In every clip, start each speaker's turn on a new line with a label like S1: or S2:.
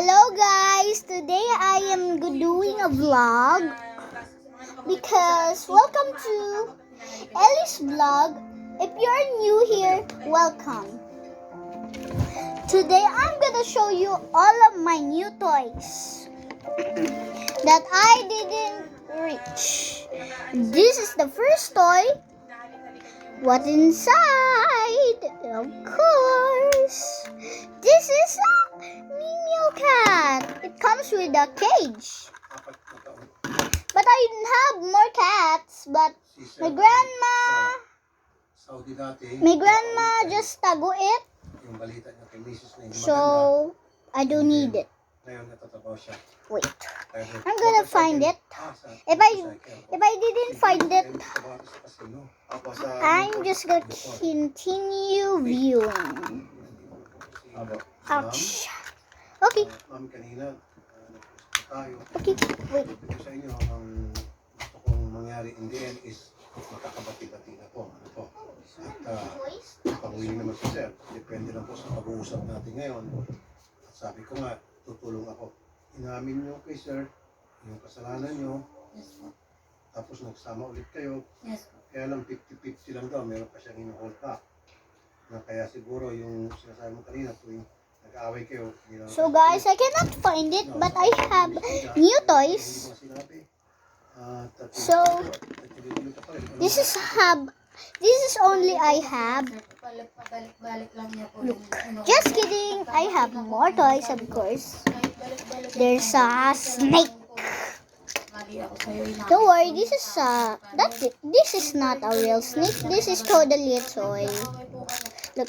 S1: Hello guys, today I am doing a vlog because welcome to Ellie's vlog. If you're new here, welcome. Today I'm gonna show you all of my new toys that I didn't reach. This is the first toy. What's inside? Of course, this is a Mimeo cat. It comes with a cage. But I didn't have more cats. But my grandma just tago it. So I don't need it. Wait, I'm gonna find it. If I didn't find it, I'm just gonna continue viewing. Ouch. Okay. Okay, wait.
S2: Sa inyo, ang gusto kong mangyari in the end is makakabati-bati na po. At pag-uwi naman si Sir, depende lang po sa pag-uusap natin ngayon. At sabi ko nga, tutulong ako. Inamin nyo kay Sir yung kasalanan nyo. Tapos nagsama ulit kayo. Kaya lang 50-50 lang daw, meron pa siyang in-hold back. Kaya siguro yung sinasabi mo kanina, tuwing nag-aaway kayo.
S1: So guys, I cannot find it, but I have new toys. So this is only I have. Look, just kidding. I have more toys, of course. There's a snake. Don't worry, this is that's it. This is not a real snake. This is totally a toy. Look.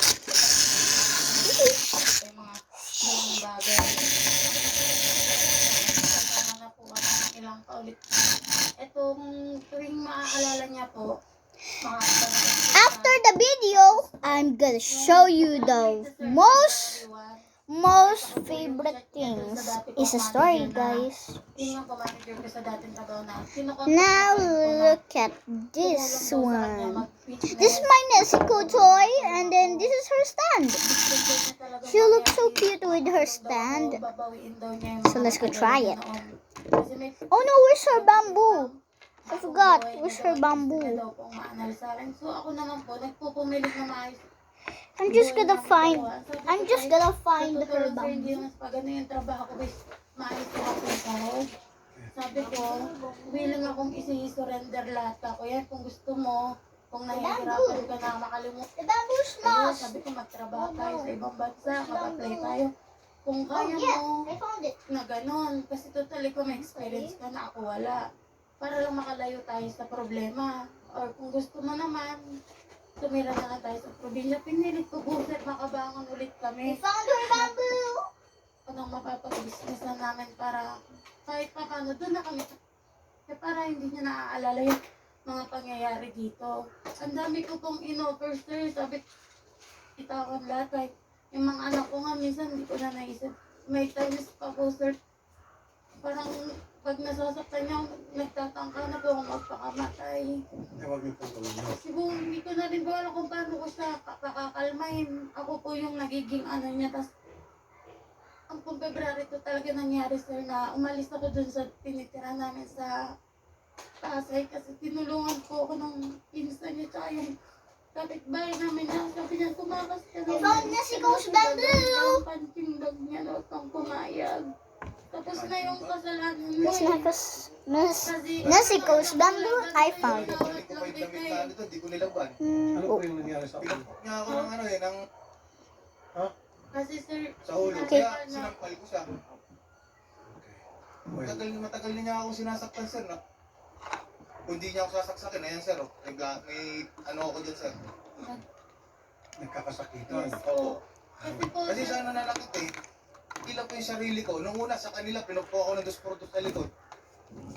S1: After the video, I'm gonna show you the most favorite things. It's a story, guys. Now look at this one. This is my Nessie-Co toy, and then this is her stand. She looks so cute with her stand. So let's go try it. Oh no, where's her bamboo? I forgot. Where's her bamboo? I'm just gonna find her bamboo.
S3: Sabi ko, willing akong isi-surrender lahat ako. Yan, kung gusto mo, kung nahihirapan ka na makalimutan. Sabi ko, magtrabaho tayo sa ibang bansa, mag-apply tayo. Kung kaya mo na ganon, kasi totally kung may experience ka na ako wala. Para lang makalayo tayo sa problema. Or kung gusto mo naman, tumira na lang tayo sa probinsya. Pinilit ko, buset, makabangon ulit kami.
S1: Found her bamboo!
S3: Anong mapapag-business na namin para kahit pa paano, doon na kami. Para hindi niya naaalala yung mga pangyayari dito. Ang dami ko pong in-offer, sir. Sabi, itawan lahat. Kahit yung mga anak ko nga, minsan hindi ko na naisip. May times pa po, sir. Parang pag nasasaktan niya, nagtatangka na po akong magpakamatay. Siguro hindi ko na rin po alam kung paano ko siya kakakalmahin. Ako po yung nagiging ano niya. Tas, ang pong February to talaga nangyari, sir, na umalis ako dun sa tinitira namin sa Pasay kasi tinulungan po ako ng pinsan niya tsaka yung kapitbahay namin na sabi niya, tumakas ka na.
S1: I found Nessie-Co's bamboo!
S3: Ang punching bag niya na kang pumayag. Tapos na yung kasalanan mo.
S1: Nessie-Co's bamboo, I found it.
S2: Hindi ko nilagban. Ano po yung nangyari sa akin? Nga ako ng ano eh, ng... Ha?
S3: Kasi sir,
S2: sa ulo, kaya sinampal ko siya. Matagal niya akong sinasaktan, sir, no? Kung di niya ako sasaksakin, ayan, sir, oh. May ano ako dyan, sir. Nagkakasakitan. Oo. Kasi siya nananakit eh. Ilang ko yung sarili ko. Nung una sa kanila, pinagpo ako ng 2 sa likod.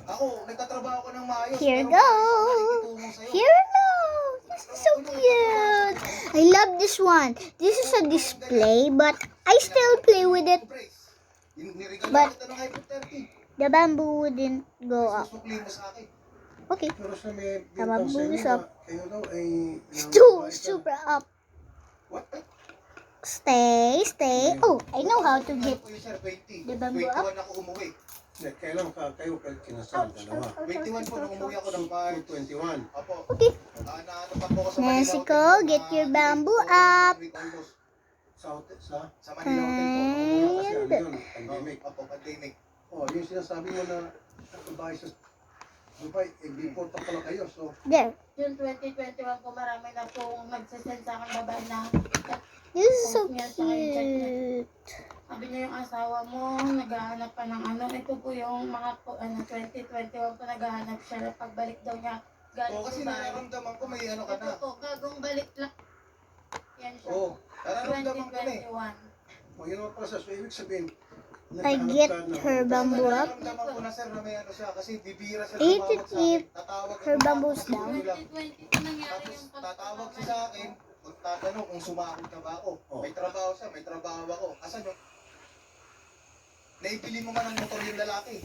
S2: Ako, nagtatrabaho ako ng maayos.
S1: Here goes! Here goes! This is so cute! I love this one. This is a display, but I still play with it. But the bamboo wouldn't go up. Okay. The bamboo is up. Super up.
S2: What?
S1: Stay. Oh, I know how to get
S4: Po yun, sir, 20.
S1: the bamboo up.
S4: 21 ako umuwi.
S2: Hindi, kailan kayo kinasal? Dalawa.
S4: 21 po nung umuwi ako ng
S2: 21.
S4: Apo.
S1: Okay.
S4: Naano pa po ako sa
S1: Mexico,
S4: Hotel,
S1: get your bamboo
S4: po,
S1: up.
S4: almost.
S2: Sa
S4: Manila Hotel po.
S2: kasi ano yun, pandemic.
S4: Apo, pandemic.
S2: Oh, yung sinasabi mo na babae sa Dubai, before pa pala kayo. So,
S1: There.
S3: June 2021 po, marami na pong nagsisend sa akin babae na
S1: This is so cute.
S3: sabi niya yung asawa mo, naghahanap pa ng ano. Ito po yung mga 2021 po naghahanap siya. Pagbalik daw niya, galing
S4: Oo, kasi
S3: Dubai.
S4: nararamdaman ko may ano ka
S3: Ito
S4: na.
S3: po, gagong balik lang. Yan siya.
S4: Oo, nararamdaman ko na eh.
S3: 2021.
S2: yun ang process. So, ibig sabihin,
S1: I get her bamboo up.
S4: Nararamdaman ko na sir na may ano siya kasi bibira siya
S1: Eat
S4: tumawag
S1: it,
S4: sa akin.
S1: eat
S4: Tatawag
S1: her
S4: ako,
S1: bamboos
S4: kasi
S1: down.
S4: gulo lang.
S3: 2020 nangyari
S4: Tapos
S3: yung
S4: tatawag siya sa akin, magtatanong kung sumahod na ba ako.
S2: Oh.
S4: May trabaho siya, may trabaho ako. Asan yung... Naibili mo nga ng motor yung lalaki.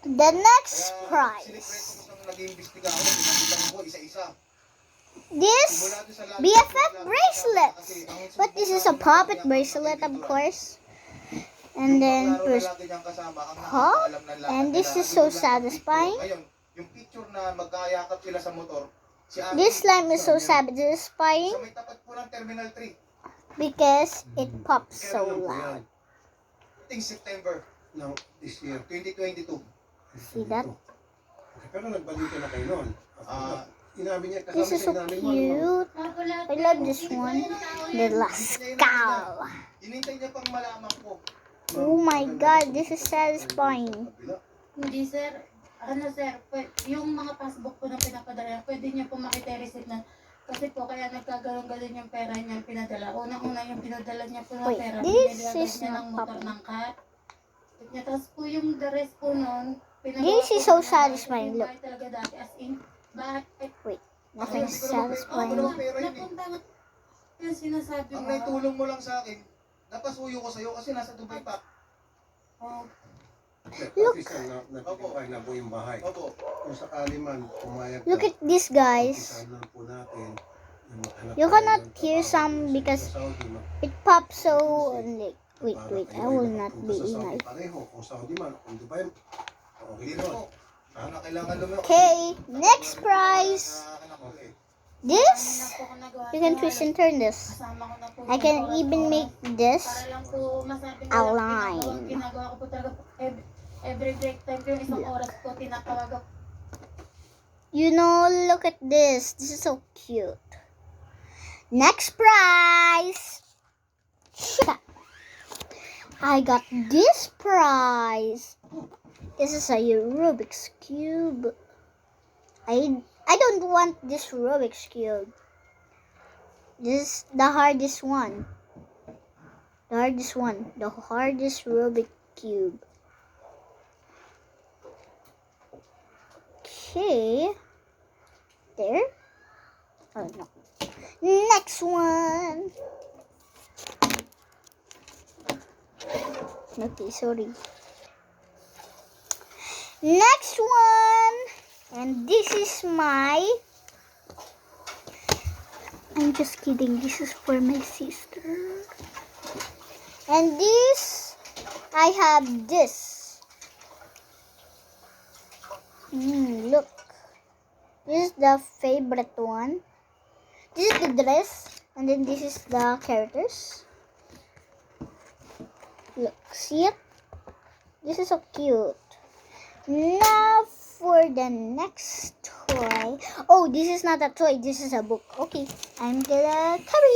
S1: The next
S4: Kaya
S1: prize.
S4: sinikreto ko nang nag-iimbestiga ako, pinabilang ko isa-isa.
S1: This
S4: Simula doon sa lahat,
S1: BFF
S4: kasi
S1: bracelet.
S4: ang
S1: But this is a puppet bracelet, of course. And then, first,
S4: lagi niyang kasama, ang
S1: Huh?
S4: nakakaalam ng lahat
S1: And this
S4: nila.
S1: is so
S4: Ang biglang
S1: satisfying.
S4: picture. Ngayon, yung picture na magkayakap sila sa motor, si Ate,
S1: This slime is so satisfying
S4: sa may tapat po ng Terminal 3,
S1: because it pops so loud.
S4: ting September
S2: Now, this year,
S4: 2022.
S1: See that?
S2: Okay, pero nagbalikan na kayo noon.
S4: Ah,
S2: Inamin niya,
S1: This is so
S2: inamin mo, ano,
S1: cute. I love this one. The last cow.
S4: Hinintay niya pang malaman ko.
S1: Oh my god, this is satisfying.
S2: kabila.
S3: Hindi sir, ano sir, yung mga passbook po na pinapadala, pwede niyo po makita yung receipt na kasi po kaya nagkaganon-ganon yung pera niya pinadala. Unang-una yung pinadala niya po ng
S1: Wait,
S3: pera,
S1: this
S3: binilagay
S1: is
S3: niya
S1: not
S3: ng motor
S1: popping.
S3: ng cat. Tapos po yung the rest po nun,
S1: This is so satisfying, look.
S3: Bahay talaga dati, as in, bahay.
S1: Wait, nothing
S4: Hindi ko naman
S1: satisfying.
S4: pera yun eh.
S3: Napunta nga yung sinasabi
S4: Ang
S3: mo.
S4: naitulong mo lang sa akin, napasuyo ko sa'yo kasi nasa Dubai pa.
S3: Oh,
S1: Look.
S2: At least nagtitipay na po yung bahay.
S4: Opo.
S2: Kung sakali man, pumayag
S1: Look
S2: ka,
S1: at this, guys.
S2: umpisahan lang po natin yung maghanap
S1: You
S2: tayo
S1: cannot
S2: ng
S1: hear
S2: trabaho
S1: some
S2: dito sa
S1: because
S2: Saudi,
S1: it pops so like. Wait,
S2: para
S1: wait, I
S2: kayo ay
S1: will not
S2: makapunta
S1: be
S2: sa Saudi
S1: ingay.
S2: pareho. Kung Saudi man, kung Dubai, okay
S4: Hindi
S2: rin.
S4: po. Ano kailangan lumaki?
S1: Okay, next prize.
S2: Okay.
S1: This,
S3: na po ako nagawa.
S1: you can twist and turn this.
S3: Kasama ko na po
S1: I
S3: yung
S1: can
S3: oras-oras.
S1: even make this.
S3: Para lang po masabing
S1: A
S3: walang
S1: line.
S3: ginagawa ko po talaga po. Every break time po yung isang oras po tinatawag ako.
S1: You know, look at this. This is so cute. Next prize. Shut up. I got this prize. This is a Rubik's Cube. I don't want this Rubik's Cube. This is the hardest one. The hardest one. The hardest Rubik's Cube. Okay. There. Oh no. Next one. Okay, sorry. Next one. And this is my... I'm just kidding. This is for my sister. And this, I have this. Look. This is the favorite one. This is the dress. And then this is the characters. Look, see it? This is so cute. Now for the next toy. Oh, this is not a toy. This is a book. Okay, I'm gonna cover it.